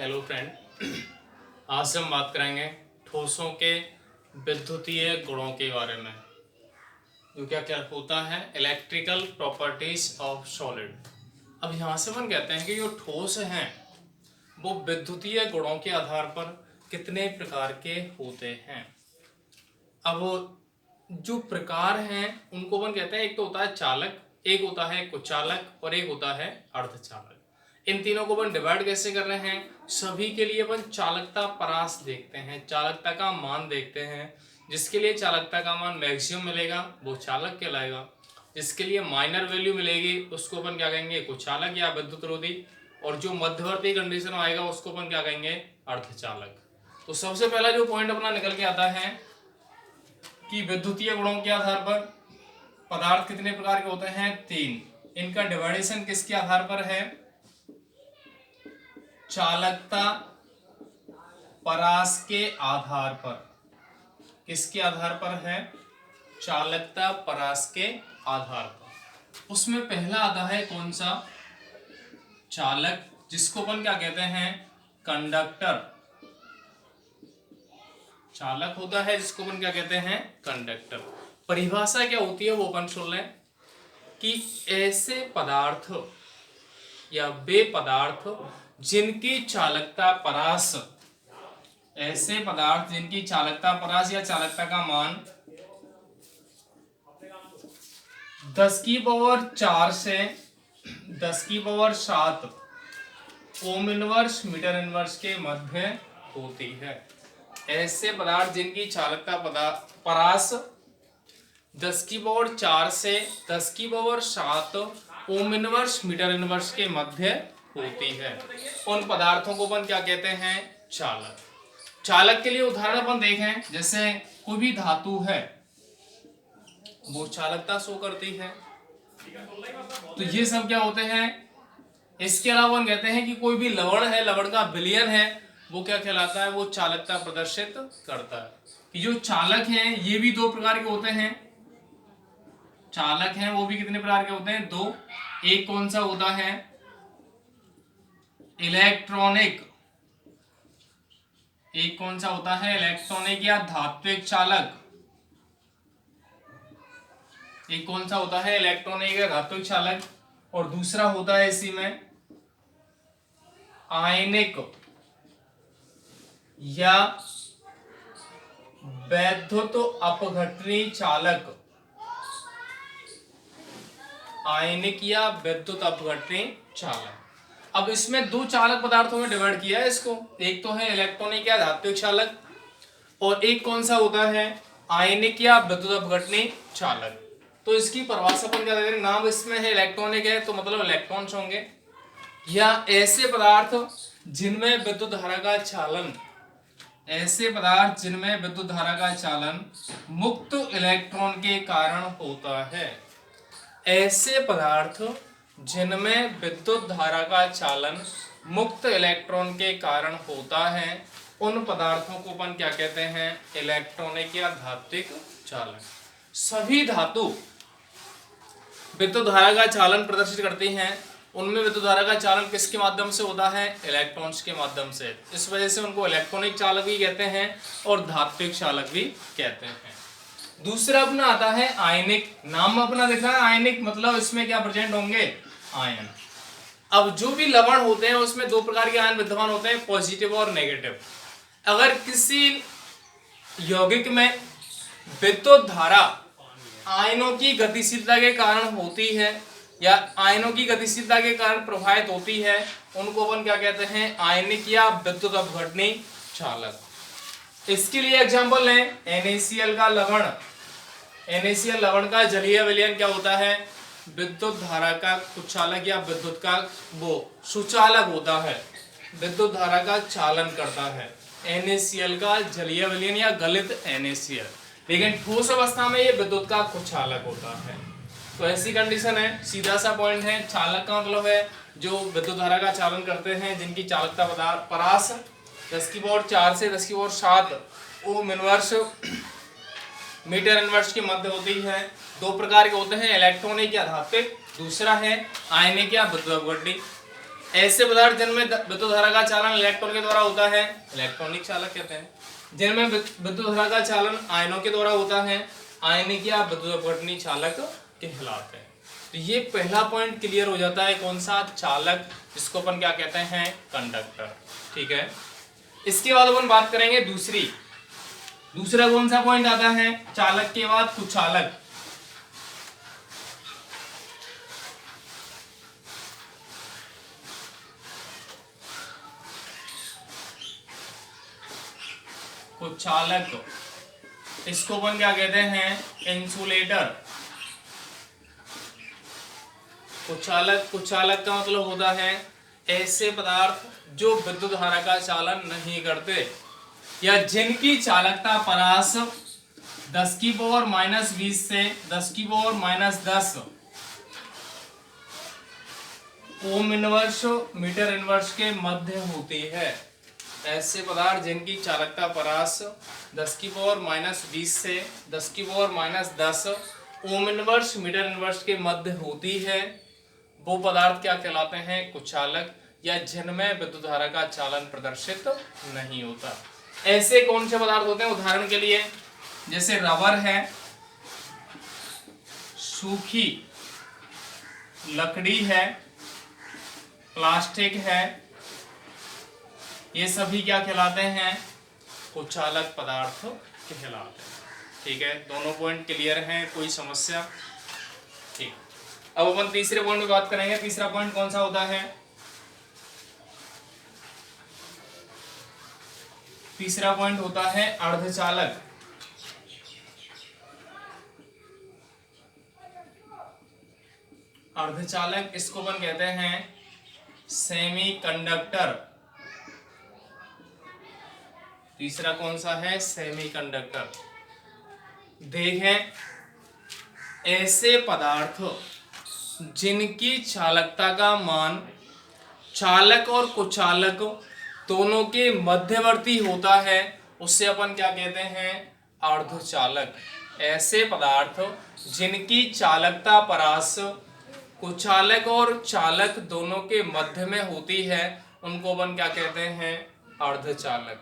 Hello friend, आज हम बात करेंगे ठोसों के विद्युतीय गुणों के बारे में। जो क्या क्या होता है, इलेक्ट्रिकल प्रॉपर्टीज ऑफ सॉलिड। अब यहाँ से हम कहते हैं कि जो ठोस हैं वो विद्युतीय गुणों के आधार पर कितने प्रकार के होते हैं। अब जो प्रकार हैं उनको अपन कहते हैं, एक तो होता है चालक, एक होता है कुचालक और एक होता है अर्धचालक। इन तीनों को अपन डिवाइड कैसे कर रहे हैं, सभी के लिए अपन चालकता परास देखते हैं, चालकता का मान देखते हैं। जिसके लिए चालकता का मान मैक्सिमम मिलेगा वो चालक कहलाएगा, जिसके लिए माइनर वैल्यू मिलेगी उसको अपन क्या कहेंगे, कुचालक या विद्युत रोधी, और जो मध्यवर्ती कंडीशन आएगा उसको अपन क्या कहेंगे, अर्धचालक। तो सबसे पहला जो पॉइंट अपना निकल के आता है कि विद्युतीय गुणों के आधार पर पदार्थ कितने प्रकार के होते हैं, तीन। इनका डिवाइडेशन किसके आधार पर है, चालकता परास के आधार पर। किसके आधार पर है, चालकता परास के आधार पर। उसमें पहला आता है कौन सा, चालक, जिसको अपन क्या कहते हैं, कंडक्टर। चालक होता है जिसको अपन क्या कहते हैं, कंडक्टर। परिभाषा क्या होती है वो अपन सुन लें कि ऐसे पदार्थ या वे पदार्थ जिनकी चालकता परास, ऐसे पदार्थ जिनकी चालकता परास या चालकता का मान 10⁴ से 10⁷ ओम इनवर्स मीटर इनवर्स के मध्य होती है। ऐसे पदार्थ जिनकी चालकता परास 10⁴ से 10⁷ ओम इनवर्स मीटर इनवर्स के मध्य होती है, उन पदार्थों को अपन क्या कहते हैं, चालक। चालक के लिए उदाहरण अपन देखें, जैसे कोई भी धातु है वो चालकता शो करती है, तो ये सब क्या होते हैं। इसके अलावा हम कहते हैं कि कोई भी लवण है, लवण का विलयन है, वो क्या कहलाता है, वो चालकता प्रदर्शित करता है। कि जो चालक हैं ये भी दो प्रकार के होते हैं, चालक हैं वो भी कितने प्रकार के होते हैं, दो। एक कौन सा होता है, इलेक्ट्रॉनिक। एक कौन सा होता है, इलेक्ट्रॉनिक या धात्विक चालक। एक कौन सा होता है, इलेक्ट्रॉनिक या धात्विक चालक। और दूसरा होता है इसी में आयनिक या वैद्युत अपघटनी चालक। आयनिक या विद्युत अपघटनी चालक। अब इसमें दो चालक पदार्थों में डिवाइड किया है इसको, एक तो है इलेक्ट्रॉनिक या धात्विक चालक और एक कौन सा होता है, आयनिक या विद्युत अपघटनी चालक। तो इसकी परिभाषा अपन क्या देंगे, नाम इसमें है इलेक्ट्रॉनिक है तो मतलब इलेक्ट्रॉन्स होंगे, या ऐसे पदार्थ जिनमें विद्युत धारा का चालन, ऐसे पदार्थ जिनमें विद्युत धारा का चालन मुक्त इलेक्ट्रॉन के कारण होता है। ऐसे पदार्थ जिनमें विद्युत धारा का चालन मुक्त इलेक्ट्रॉन के कारण होता है, उन पदार्थों को अपन क्या कहते हैं, इलेक्ट्रॉनिक या धात्विक चालक। सभी धातु विद्युत धारा का चालन प्रदर्शित करती हैं, उनमें विद्युत धारा का चालन किसके माध्यम से होता है, इलेक्ट्रॉन्स के माध्यम से। इस वजह से उनको इलेक्ट्रॉनिक चालक भी कहते हैं और धात्विक चालक भी कहते हैं। दूसरा अपना आता है आयनिक। नाम अपना दिख रहा है आयनिक, मतलब इसमें क्या प्रेजेंट होंगे, आयन। अब जो भी लवण होते हैं उसमें दो प्रकार के आयन विद्यमान होते हैं, पॉजिटिव और नेगेटिव। अगर किसी यौगिक में विद्युत धारा आयनों की गतिशीलता के कारण होती है या आयनों की गतिशीलता के कारण प्रभावित होती है, उनको अपन क्या कहते हैं, आयनिक या विद्युत अपघटनी चालक। इसके लिए एग्जांपल लें, NaCl का लवण। NaCl लवण का जलीय विलयन क्या होता है, विद्युत धारा का कुचालक या विद्युत का वो सुचालक होता है, विद्युत धारा का चालन करता है। NaCl का जलीय विलयन या गलित NaCl, लेकिन ठोस अवस्था में ये विद्युत का कुचालक होता है। तो ऐसी कंडीशन है, सीधा सा पॉइंट है, चालक का मतलब है जो विद्युत धारा का चालन करते हैं, जिनकी चालकता परास 10⁴ से 10⁷ ओम इनवर्स मीटर इनवर्स के मध्य होती है। दो प्रकार के होते हैं, इलेक्ट्रॉनिक या धात्विक, दूसरा है आयनिक या विद्युत अपघटनी। ऐसे पदार्थ जिनमें विद्युत धारा का चालन इलेक्ट्रॉन के द्वारा होता है इलेक्ट्रॉनिक चालक कहते हैं। जिनमें विद्युत धारा का चालन आयनों के द्वारा होता है आयनिक या विद्युत अपघटनीय चालक कहलाते हैं। तो ये पहला पॉइंट क्लियर हो जाता है, कौन सा? चालक, जिसको अपन क्या कहते हैं? कंडक्टर। ठीक है, इसके बाद अपन बात करेंगे दूसरा कौन सा पॉइंट आता है चालक के बाद? कुचालक। कुचालक, इसको अपन क्या कहते हैं? इंसुलेटर। कुचालक का मतलब होता है ऐसे पदार्थ जो विद्युत धारा का चालन नहीं करते या जिनकी चालकता परास 10 की पावर -20 से 10 की power -10 ohm inverse metre inverse के मध्य होती है। ऐसे पदार्थ जिनकी चालकता परास 10 की पावर -20 से 10 की power -10 ohm inverse metre inverse के मध्य होती है, वो पदार्थ क्या कहलाते हैं? कुचालक, या जिनमें विद्युत धारा का चालन प्रदर्शित नहीं होता। ऐसे कौन से पदार्थ होते हैं? उदाहरण के लिए जैसे रबर है, सूखी लकड़ी है, प्लास्टिक है, ये सभी क्या कहलाते हैं? कुचालक पदार्थ कहलाते हैं। ठीक है, दोनों पॉइंट क्लियर हैं, कोई समस्या? ठीक, अब अपन तीसरे पॉइंट में बात करेंगे। तीसरा पॉइंट कौन सा होता है? तीसरा पॉइंट होता है अर्धचालक। अर्धचालक, इसको अपन कहते हैं सेमी कंडक्टर। तीसरा कौन सा है? Semi conductor. देखें, ऐसे पदार्थ जिनकी चालकता का मान चालक और कुचालक दोनों के मध्यवर्ती होता है उससे अपन क्या कहते हैं? अर्धचालक। ऐसे पदार्थ जिनकी चालकता परास कुचालक और चालक दोनों के मध्य में होती है उनको अपन क्या कहते हैं? अर्धचालक।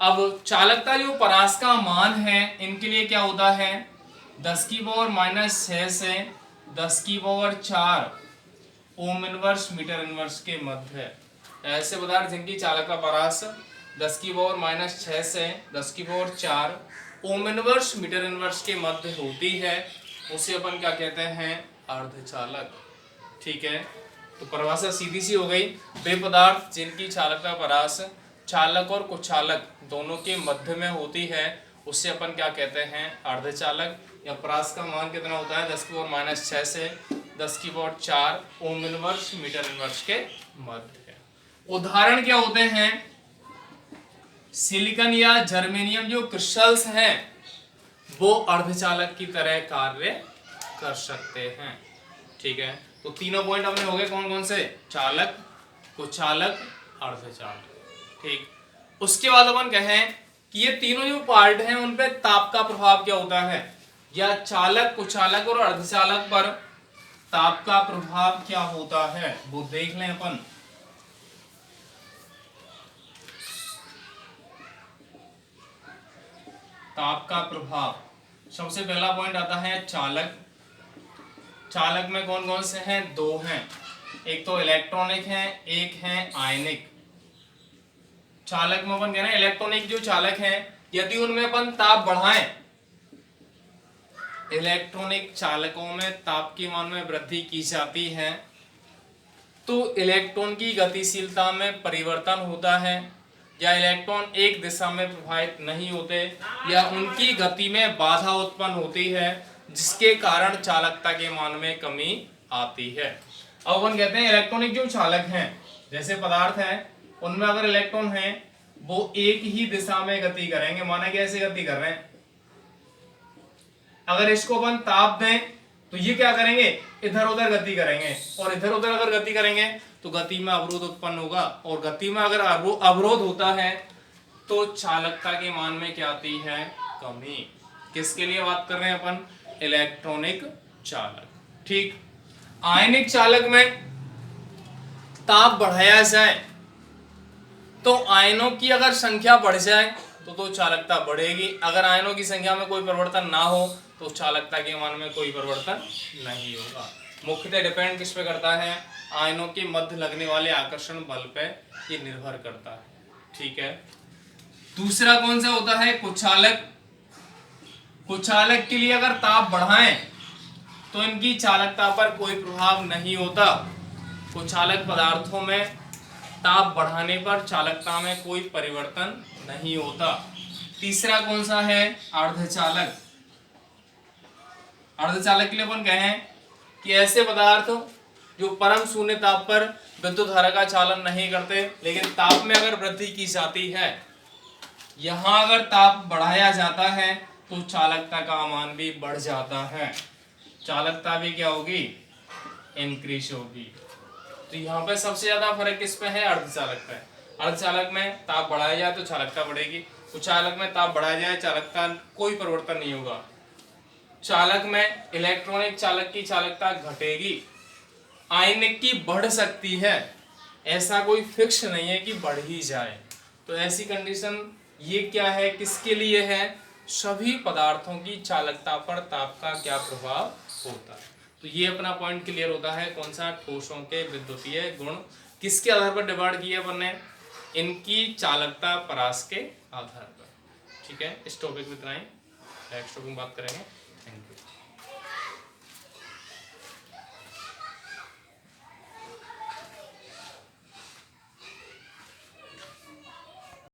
अब चालकता जो परास का मान है इनके लिए क्या होता है? 10 की पावर -6 से 10 की power 4 ohm inverse metre inverse के मध्य। ऐसे पदार्थ जिनकी चालकता परास 10 की पावर -6 से 10 की power 4 ohm inverse metre inverse के मध्य होती है उसे अपन क्या कहते हैं? अर्धचालक। ठीक है, तो परिभाषा सीधी सी हो गई। वे पदार्थ जिनकी चालकता परास चालक और कुचालक दोनों के मध्य में होती है उससे अपन क्या कहते हैं? अर्धचालक। या परास का मान कितना होता है? 10 की पावर -6 से 10 की power 4 ohm inverse metre inverse के मध्य। उदाहरण क्या होते हैं? सिलिकॉन या जर्मेनियम जो क्रिस्टल्स हैं वो अर्धचालक की तरह कार्य कर सकते हैं। ठीक है, तो तीनों पॉइंट हमने हो गए, कौन कौन से? चालक, कुचालक, अर्धचालक। ठीक, उसके बाद अपन कहें कि ये तीनों जो पार्ट हैं उन पे ताप का प्रभाव क्या होता है, या चालक, कुचालक और अर्धचालक पर ताप का प्रभाव क्या होता है वो देख लें अपन। ताप का प्रभाव, सबसे पहला पॉइंट आता है चालक। चालक में कौन कौन से हैं? दो हैं, एक तो इलेक्ट्रॉनिक है, एक है आयनिक। चालक में अपन कह रहे हैं इलेक्ट्रॉनिक जो चालक हैं यदि उनमें अपन ताप बढ़ाएं, इलेक्ट्रॉनिक चालकों में ताप के मान में वृद्धि की जाती है तो इलेक्ट्रॉन की गतिशीलता में परिवर्तन होता है, या इलेक्ट्रॉन एक दिशा में प्रवाहित नहीं होते, या उनकी गति में बाधा उत्पन्न होती है जिसके कारण चालकता के मान में कमी आती है। अब अपन कहते हैं इलेक्ट्रॉनिक जो चालक हैं, जैसे पदार्थ हैं उनमें अगर इलेक्ट्रॉन हैं वो एक ही दिशा में गति करेंगे। माना कि ऐसे गति कर रहे हैं, अगर इसको अपन ताप दें तो ये क्या करेंगे? इधर उधर गति करेंगे, और इधर उधर अगर गति करेंगे तो गति में अवरोध उत्पन्न होगा, और गति में अगर अवरोध होता है तो चालकता के मान में क्या आती है? कमी। किसके लिए बात कर रहे हैं अपन? इलेक्ट्रॉनिक चालक। ठीक, आयनिक चालक में ताप बढ़ाया जाए तो आयनों की अगर संख्या बढ़ जाए तो चालकता बढ़ेगी, अगर आयनों की संख्या में कोई परिवर्तन ना हो तो चालकता के मान में कोई परिवर्तन नहीं होगा। मुख्यतः डिपेंड किस पे करता है, आयनों के मध्य लगने वाले आकर्षण बल पे ये निर्भर करता है। ठीक है, दूसरा कौन सा होता है, कुचालक। कुचालक के लिए अगर ताप बढ़ाएं तो इनकी चालकता पर कोई प्रभाव नहीं होता। कुचालक पदार्थों में ताप बढ़ाने पर चालकता में कोई परिवर्तन नहीं होता। तीसरा कौन सा है, अर्धचालक। अर्धचालक के लिए अपन कहें कि ऐसे पदार्थ जो परम शून्य ताप पर विद्युत धारा का चालन नहीं करते, लेकिन ताप में अगर वृद्धि की जाती है, यहां अगर ताप बढ़ाया जाता है तो चालकता का मान भी बढ़ जाता है, चालकता भी क्या होगी, इंक्रीज होगी। तो यहाँ पे सबसे ज्यादा फर्क किस पे है, अर्धचालक पे। अर्धचालक में ताप बढ़ाया जाए तो चालकता बढ़ेगी, कुचालक में ताप बढ़ाया जाए चालकता कोई परिवर्तन नहीं होगा। चालक में इलेक्ट्रॉनिक चालक की चालकता घटेगी, आयनिक की बढ़ सकती है, ऐसा कोई फिक्स नहीं है कि बढ़ ही जाए। तो ऐसी कंडीशन ये क्या है, किसके लिए है, सभी पदार्थों की चालकता पर ताप का क्या प्रभाव होता है। तो ये अपना पॉइंट क्लियर होता है, कौन सा, ठोसों के विद्युतीय गुण किसके आधार पर डिवाइड किए अपन ने, इनकी चालकता परास के आधार पर। ठीक है, इस टॉपिक में इतना ही, नेक्स्ट टॉपिक में बात करेंगे। Thank you.